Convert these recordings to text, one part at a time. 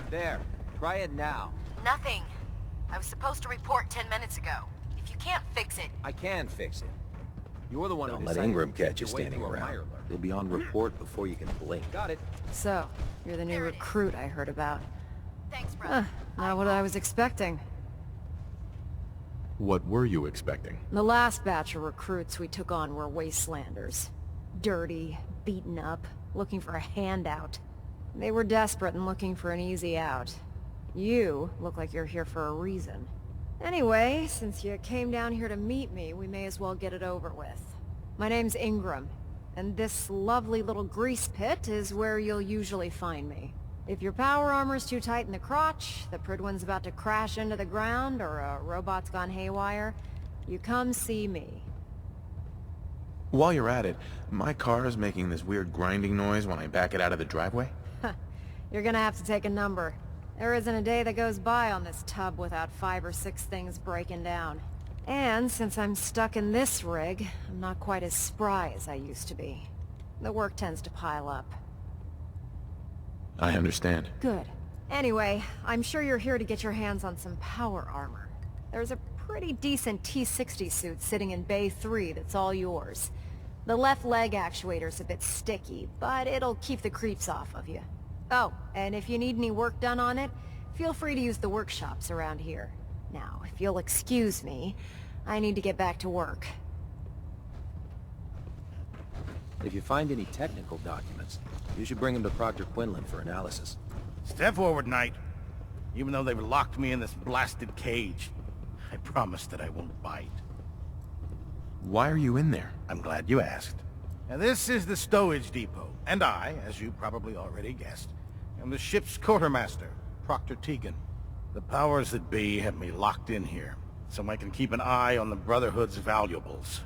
There. Try it now. Nothing. I was supposed to report 10 minutes ago. If you can't fix it... I can fix it. You're the one who Don't let decided Ingram to take catch you your way standing through a around. mire lurk. You'll be on report before you can blink. Got it. So, you're the new There it is. recruit I heard about. Thanks, brother. Not what I was expecting. What were you expecting? The last batch of recruits we took on were wastelanders. Dirty, beaten up, looking for a handout. They were desperate and looking for an easy out. You look like you're here for a reason. Anyway, since you came down here to meet me, we may as well get it over with. My name's Ingram, and this lovely little grease pit is where you'll usually find me. If your power armor's too tight in the crotch, the Pridwin's about to crash into the ground, or a robot's gone haywire, you come see me. While you're at it, my car is making this weird grinding noise when I back it out of the driveway. You're gonna have to take a number. There isn't a day that goes by on this tub without 5 or 6 things breaking down. And since I'm stuck in this rig, I'm not quite as spry as I used to be. The work tends to pile up. I understand. Good. Anyway, I'm sure you're here to get your hands on some power armor. There's a pretty decent T-60 suit sitting in Bay 3 that's all yours. The left leg actuator's a bit sticky, but it'll keep the creeps off of you. Oh, and if you need any work done on it, feel free to use the workshops around here. Now, if you'll excuse me, I need to get back to work. If you find any technical documents, you should bring them to Proctor Quinlan for analysis. Step forward, Knight. Even though they've locked me in this blasted cage, I promise that I won't bite. Why are you in there? I'm glad you asked. Now this is the stowage depot, and I, as you probably already guessed, am the ship's quartermaster, Proctor Tegan. The powers that be have me locked in here, so I can keep an eye on the Brotherhood's valuables.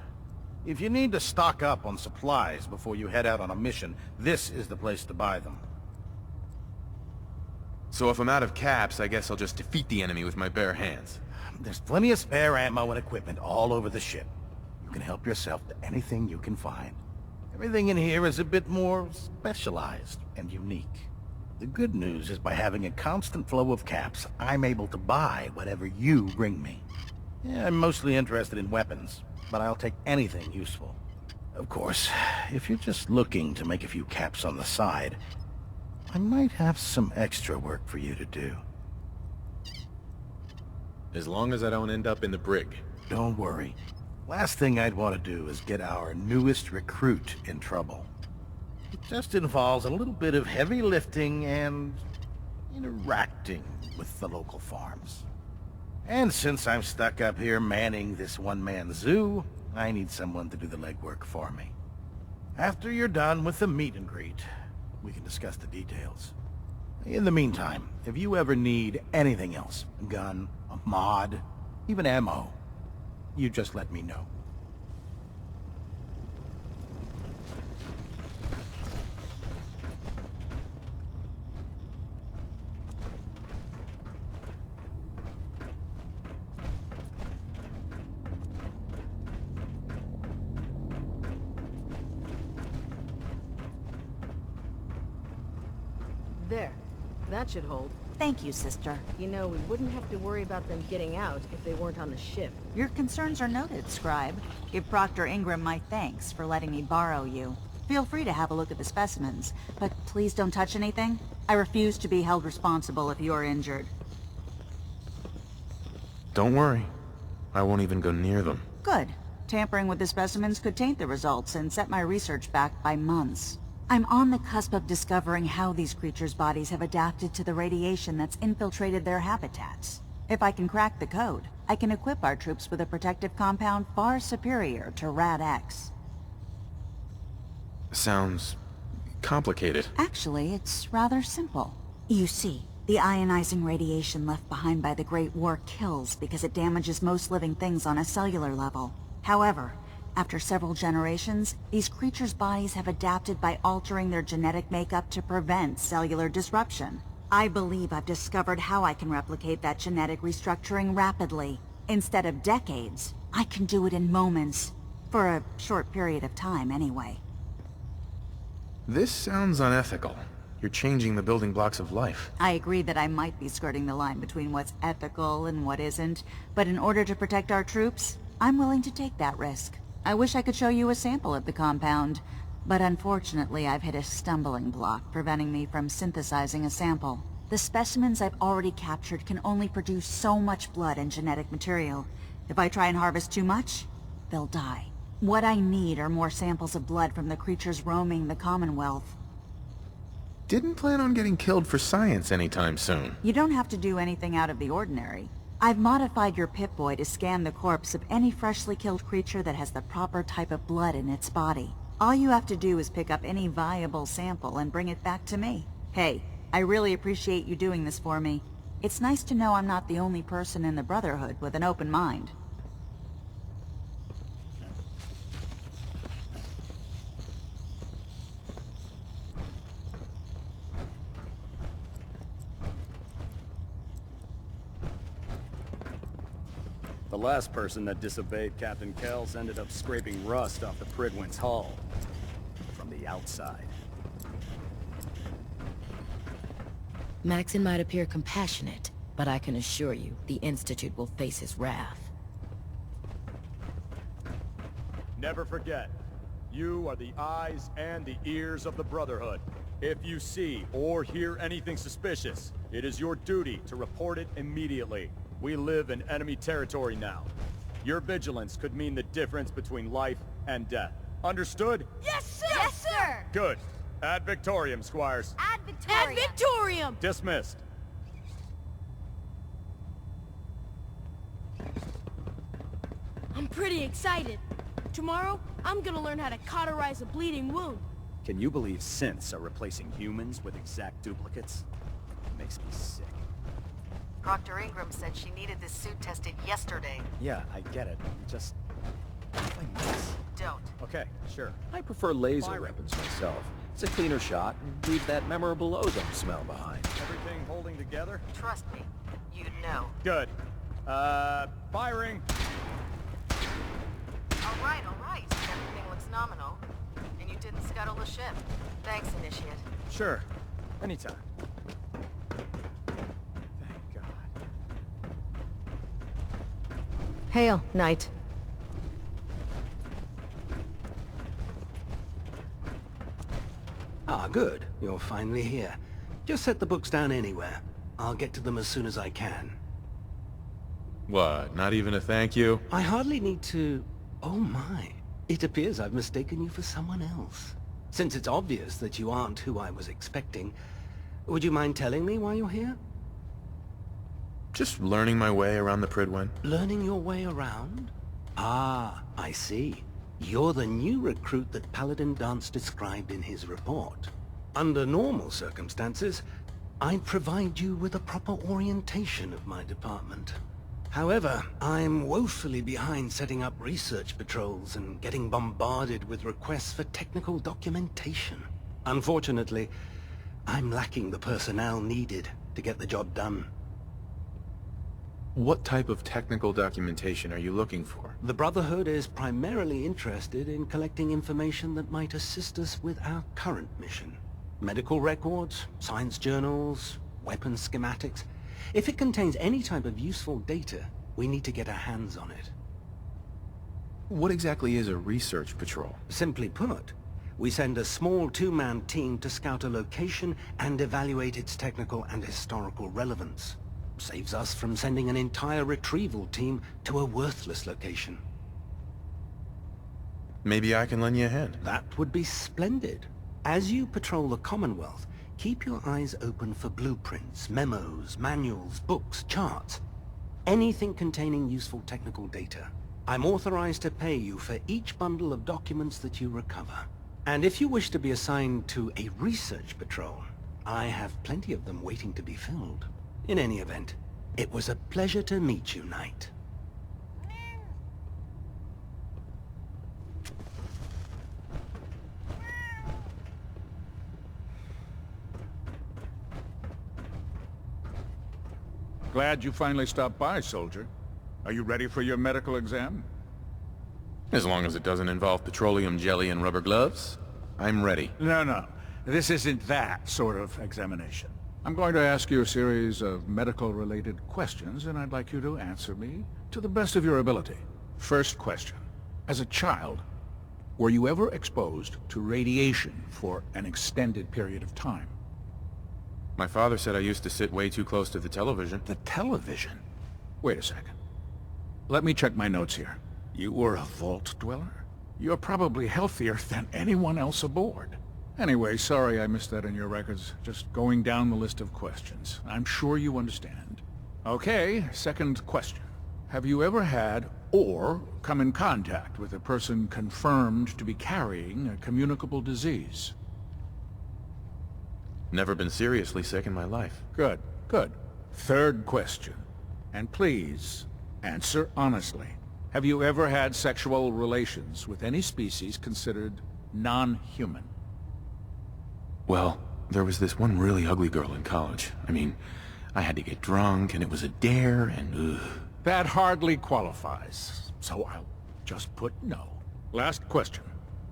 If you need to stock up on supplies before you head out on a mission, this is the place to buy them. So if I'm out of caps, I guess I'll just defeat the enemy with my bare hands. There's plenty of spare ammo and equipment all over the ship. You can help yourself to anything you can find. Everything in here is a bit more specialized and unique. The good news is by having a constant flow of caps, I'm able to buy whatever you bring me. Yeah, I'm mostly interested in weapons, but I'll take anything useful. Of course, if you're just looking to make a few caps on the side, I might have some extra work for you to do. As long as I don't end up in the brig. Don't worry. Last thing I'd want to do is get our newest recruit in trouble. It just involves a little bit of heavy lifting and interacting with the local farms. And since I'm stuck up here manning this one-man zoo, I need someone to do the legwork for me. After you're done with the meet and greet, we can discuss the details. In the meantime, if you ever need anything else, a gun, a mod, even ammo, you just let me know. There. That should hold. Thank you, sister. You know, we wouldn't have to worry about them getting out if they weren't on the ship. Your concerns are noted, Scribe. Give Proctor Ingram my thanks for letting me borrow you. Feel free to have a look at the specimens, but please don't touch anything. I refuse to be held responsible if you are injured. Don't worry. I won't even go near them. Good. Tampering with the specimens could taint the results and set my research back by months. I'm on the cusp of discovering how these creatures' bodies have adapted to the radiation that's infiltrated their habitats. If I can crack the code, I can equip our troops with a protective compound far superior to Rad-X. Sounds complicated. Actually, it's rather simple. You see, the ionizing radiation left behind by the Great War kills because it damages most living things on a cellular level. However, after several generations, these creatures' bodies have adapted by altering their genetic makeup to prevent cellular disruption. I believe I've discovered how I can replicate that genetic restructuring rapidly. Instead of decades, I can do it in moments. For a short period of time, anyway. This sounds unethical. You're changing the building blocks of life. I agree that I might be skirting the line between what's ethical and what isn't, but in order to protect our troops, I'm willing to take that risk. I wish I could show you a sample of the compound, but unfortunately I've hit a stumbling block preventing me from synthesizing a sample. The specimens I've already captured can only produce so much blood and genetic material. If I try and harvest too much, they'll die. What I need are more samples of blood from the creatures roaming the Commonwealth. Didn't plan on getting killed for science anytime soon. You don't have to do anything out of the ordinary. I've modified your Pip-Boy to scan the corpse of any freshly killed creature that has the proper type of blood in its body. All you have to do is pick up any viable sample and bring it back to me. Hey, I really appreciate you doing this for me. It's nice to know I'm not the only person in the Brotherhood with an open mind. The last person that disobeyed Captain Kells ended up scraping rust off the Pridwin's hull. From the outside. Maxon might appear compassionate, but I can assure you, the Institute will face his wrath. Never forget, you are the eyes and the ears of the Brotherhood. If you see or hear anything suspicious, it is your duty to report it immediately. We live in enemy territory now. Your vigilance could mean the difference between life and death. Understood? Yes, sir! Yes, sir! Good. Ad Victoriam, Squires. Ad Victoriam! Ad Victoriam! Dismissed. I'm pretty excited. Tomorrow, I'm gonna learn how to cauterize a bleeding wound. Can you believe synths are replacing humans with exact duplicates? It makes me sick. Proctor Ingram said she needed this suit tested yesterday. Yeah, I get it. Just... what if I miss? Don't. Okay, sure. I prefer laser weapons myself. It's a cleaner shot and leaves that memorable ozone smell behind. Everything holding together? Trust me, you'd know. Good. Firing! All right. Everything looks nominal. And you didn't scuttle the ship. Thanks, Initiate. Sure. Anytime. Thank God. Hail, Knight. Ah, good. You're finally here. Just set the books down anywhere. I'll get to them as soon as I can. What, not even a thank you? I hardly need to... Oh my. It appears I've mistaken you for someone else. Since it's obvious that you aren't who I was expecting, would you mind telling me why you're here? Just learning my way around the Pridwin. Learning your way around? Ah, I see. You're the new recruit that Paladin Dance described in his report. Under normal circumstances, I'd provide you with a proper orientation of my department. However, I'm woefully behind setting up research patrols and getting bombarded with requests for technical documentation. Unfortunately, I'm lacking the personnel needed to get the job done. What type of technical documentation are you looking for? The Brotherhood is primarily interested in collecting information that might assist us with our current mission. Medical records, science journals, weapon schematics. If it contains any type of useful data, we need to get our hands on it. What exactly is a research patrol? Simply put, we send a small two-man team to scout a location and evaluate its technical and historical relevance. Saves us from sending an entire retrieval team to a worthless location. Maybe I can lend you a hand. That would be splendid. As you patrol the Commonwealth, keep your eyes open for blueprints, memos, manuals, books, charts. Anything containing useful technical data. I'm authorized to pay you for each bundle of documents that you recover. And if you wish to be assigned to a research patrol, I have plenty of them waiting to be filled. In any event, it was a pleasure to meet you, Knight. Glad you finally stopped by, soldier. Are you ready for your medical exam? As long as it doesn't involve petroleum jelly and rubber gloves, I'm ready. No. this isn't that sort of examination. I'm going to ask you a series of medical-related questions, and I'd like you to answer me to the best of your ability. First question. As a child, were you ever exposed to radiation for an extended period of time? My father said I used to sit way too close to the television. The television? Wait a second. Let me check my notes here. You were a vault dweller? You're probably healthier than anyone else aboard. Anyway, sorry I missed that in your records. Just going down the list of questions. I'm sure you understand. Okay, second question. Have you ever had or come in contact with a person confirmed to be carrying a communicable disease? Never been seriously sick in my life. Good, good. Third question. And please, answer honestly. Have you ever had sexual relations with any species considered non-human? Well, there was this one really ugly girl in college. I mean, I had to get drunk, and it was a dare, and ugh. That hardly qualifies, so I'll just put no. Last question.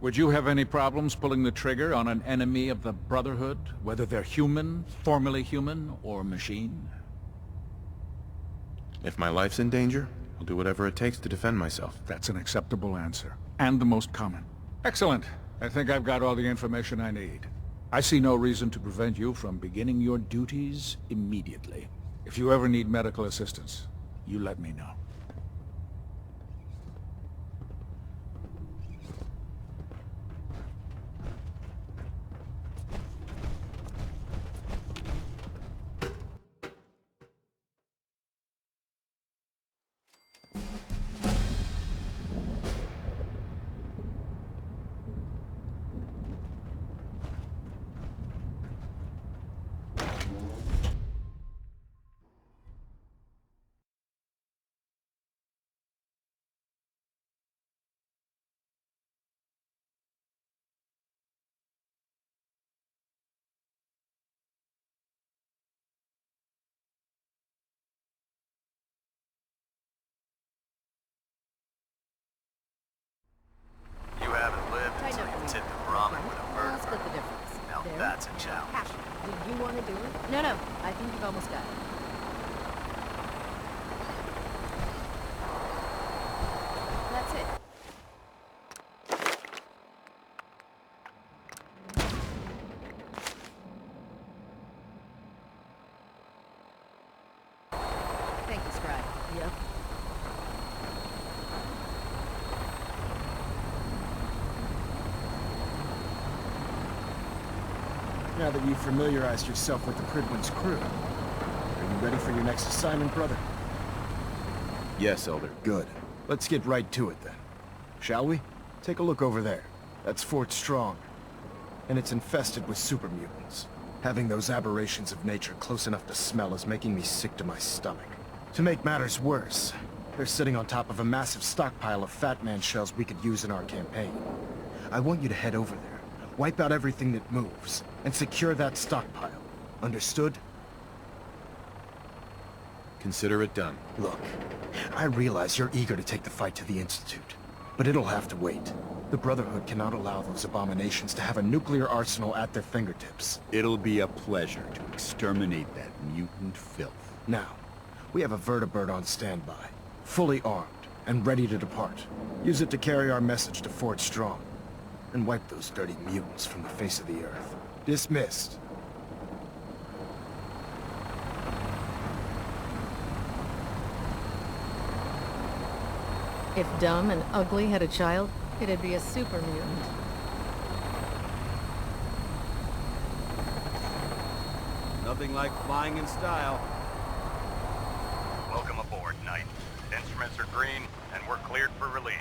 Would you have any problems pulling the trigger on an enemy of the Brotherhood, whether they're human, formerly human, or machine? If my life's in danger, I'll do whatever it takes to defend myself. That's an acceptable answer, and the most common. Excellent. I think I've got all the information I need. I see no reason to prevent you from beginning your duties immediately. If you ever need medical assistance, you let me know. That's a challenge. Do you want to do it? No, I think you've almost got it. That's it. Thank you, Scribe. Yep. Now that you've familiarized yourself with the Pridwin's crew, are you ready for your next assignment, brother? Yes, Elder. Good. Let's get right to it then. Shall we? Take a look over there. That's Fort Strong. And it's infested with super mutants. Having those aberrations of nature close enough to smell is making me sick to my stomach. To make matters worse, they're sitting on top of a massive stockpile of Fat Man shells we could use in our campaign. I want you to head over there, wipe out everything that moves, and secure that stockpile. Understood? Consider it done. Look, I realize you're eager to take the fight to the Institute, but it'll have to wait. The Brotherhood cannot allow those abominations to have a nuclear arsenal at their fingertips. It'll be a pleasure to exterminate that mutant filth. Now, we have a vertibird on standby, fully armed and ready to depart. Use it to carry our message to Fort Strong, and wipe those dirty mutants from the face of the earth. Dismissed. If Dumb and Ugly had a child, it'd be a super mutant. Nothing like flying in style. Welcome aboard, Knight. Instruments are green, and we're cleared for release.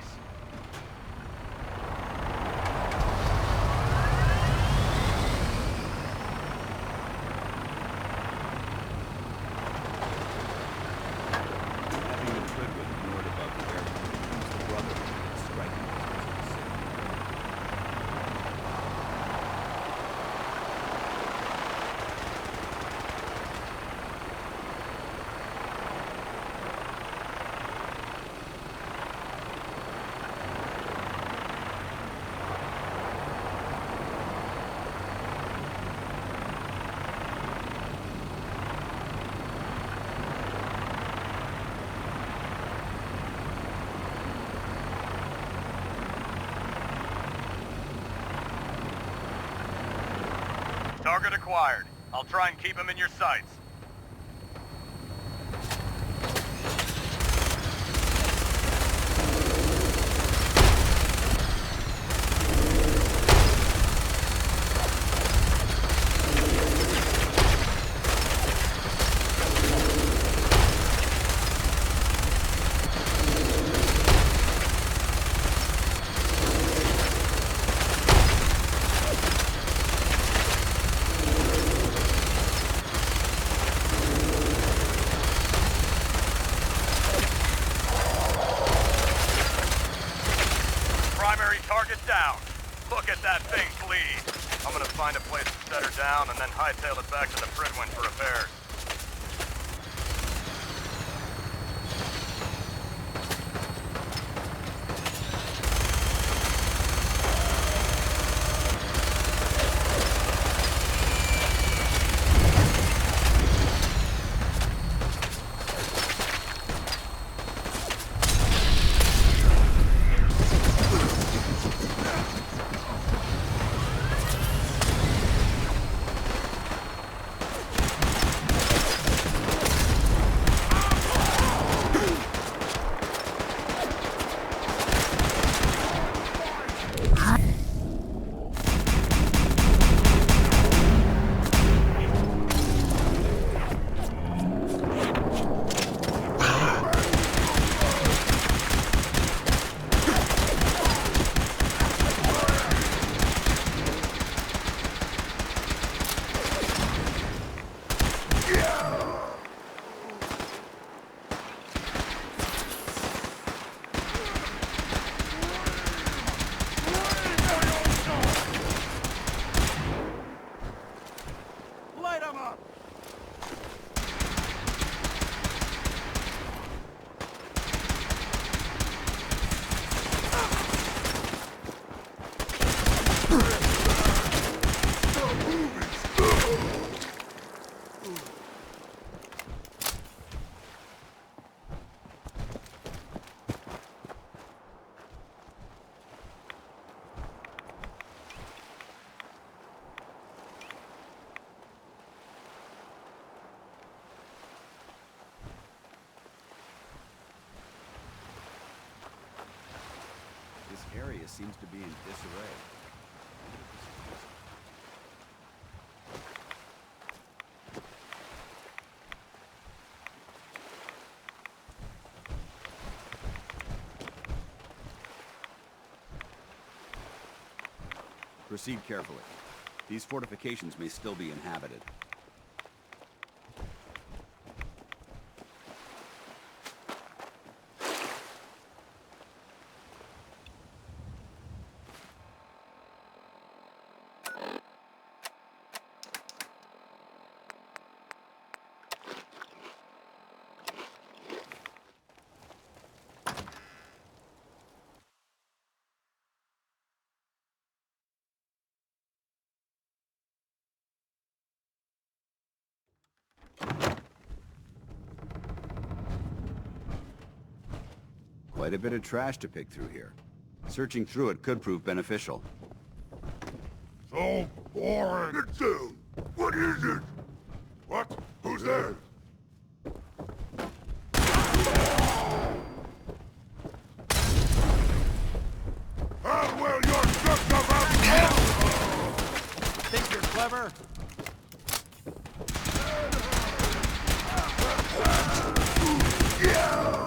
Having the Pridwin ignored above the air becomes the Brotherhood striking us. Target acquired. I'll try and keep him in your sights. Target down. Look at that thing bleed. I'm gonna find a place to set her down and then hightail it back to the Fridwin for repairs. This area seems to be in disarray. Proceed carefully. These fortifications may still be inhabited. Quite a bit of trash to pick through here. Searching through it could prove beneficial. So boring. Sit down. What is it? What? Who's there? How well you're just about Think you're clever? Yeah!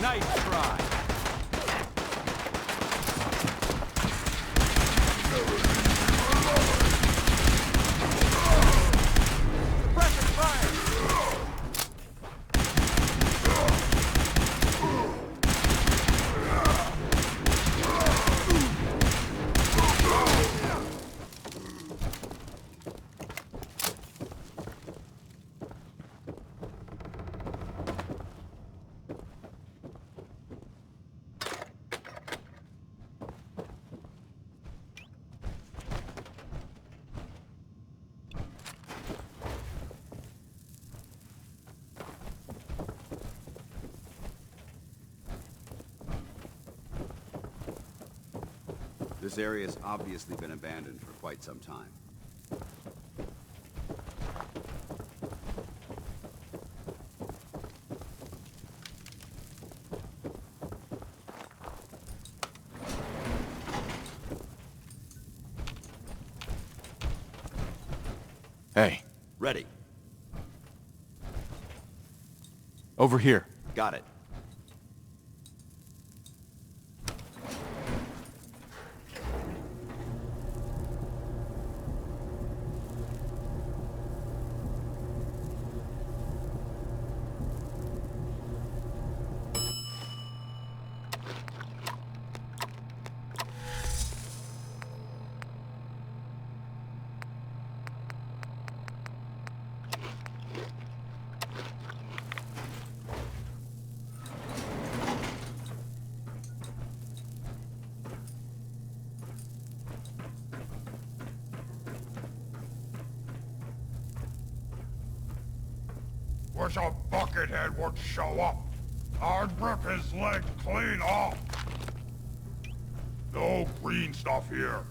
Nice try. Suppressing fire. This area's obviously been abandoned for quite some time. Hey. Ready. Over here. Got it. Wish a buckethead would show up. I'd rip his leg clean off. No green stuff here.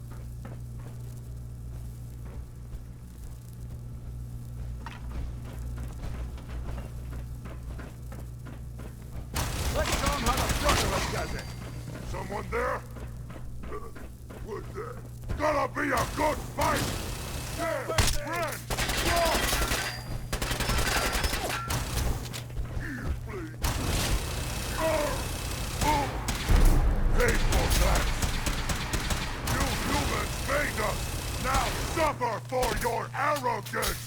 Let's show him how the Brotherhood does it. Someone there? What's that? Gonna be a good fight! Yeah, friends! You humans made us! Now suffer for your arrogance!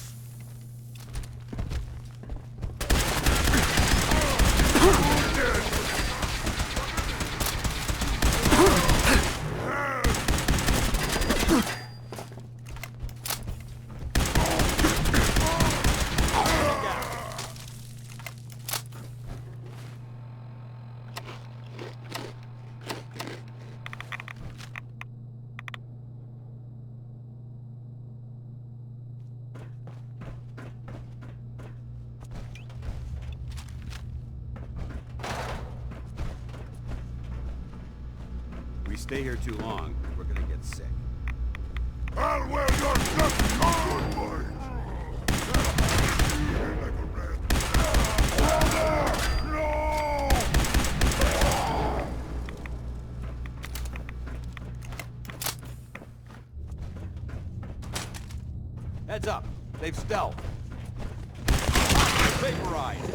We stay here too long, we're gonna get sick. I'll wear your guts, good boys! No! Heads up! They've stealth! Vaporized!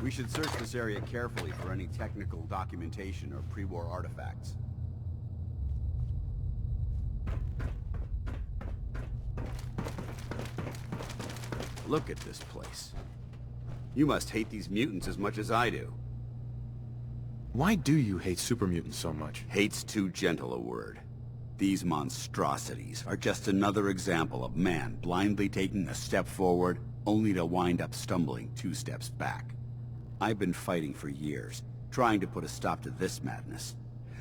We should search this area carefully for any technical documentation or pre-war artifacts. Look at this place. You must hate these mutants as much as I do. Why do you hate super mutants so much? Hate's too gentle a word. These monstrosities are just another example of man blindly taking a step forward, only to wind up stumbling 2 steps back. I've been fighting for years, trying to put a stop to this madness.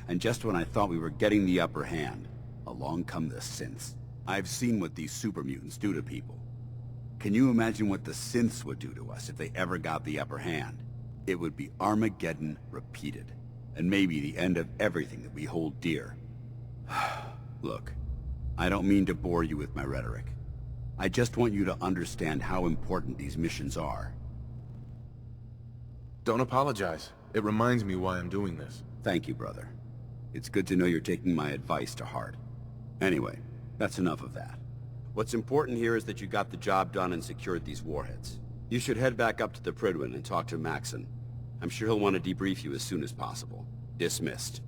And just when I thought we were getting the upper hand, along come the synths. I've seen what these super mutants do to people. Can you imagine what the synths would do to us if they ever got the upper hand? It would be Armageddon repeated, and maybe the end of everything that we hold dear. Look, I don't mean to bore you with my rhetoric. I just want you to understand how important these missions are. Don't apologize. It reminds me why I'm doing this. Thank you, brother. It's good to know you're taking my advice to heart. Anyway, that's enough of that. What's important here is that you got the job done and secured these warheads. You should head back up to the Prydwen and talk to Maxon. I'm sure he'll want to debrief you as soon as possible. Dismissed.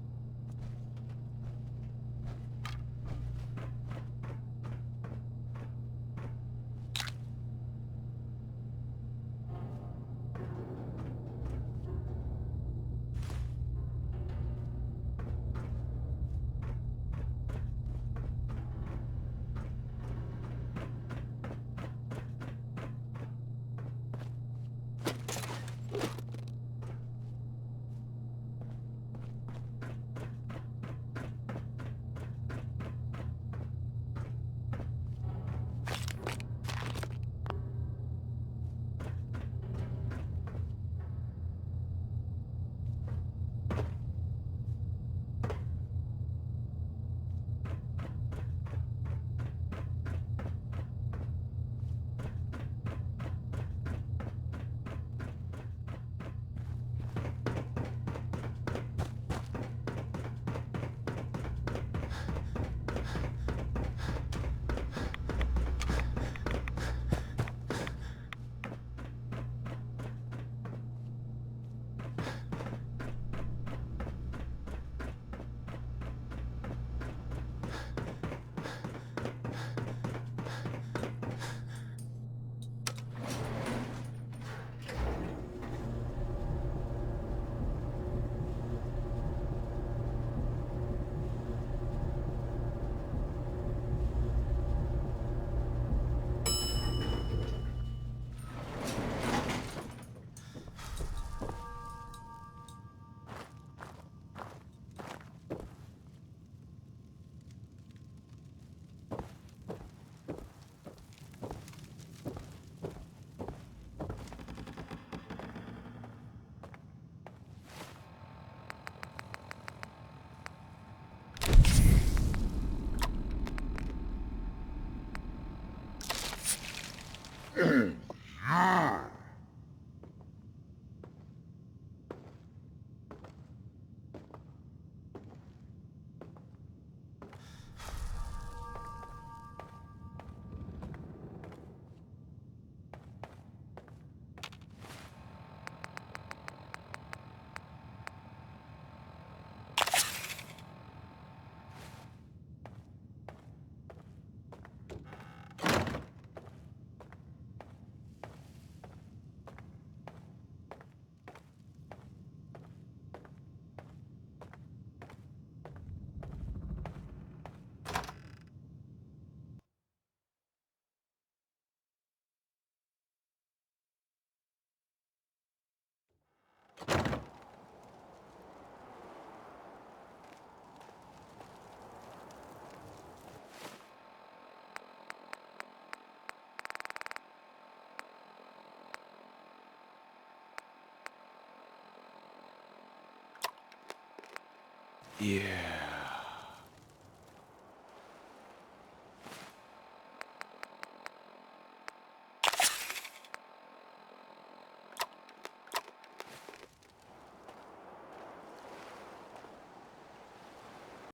Yeah.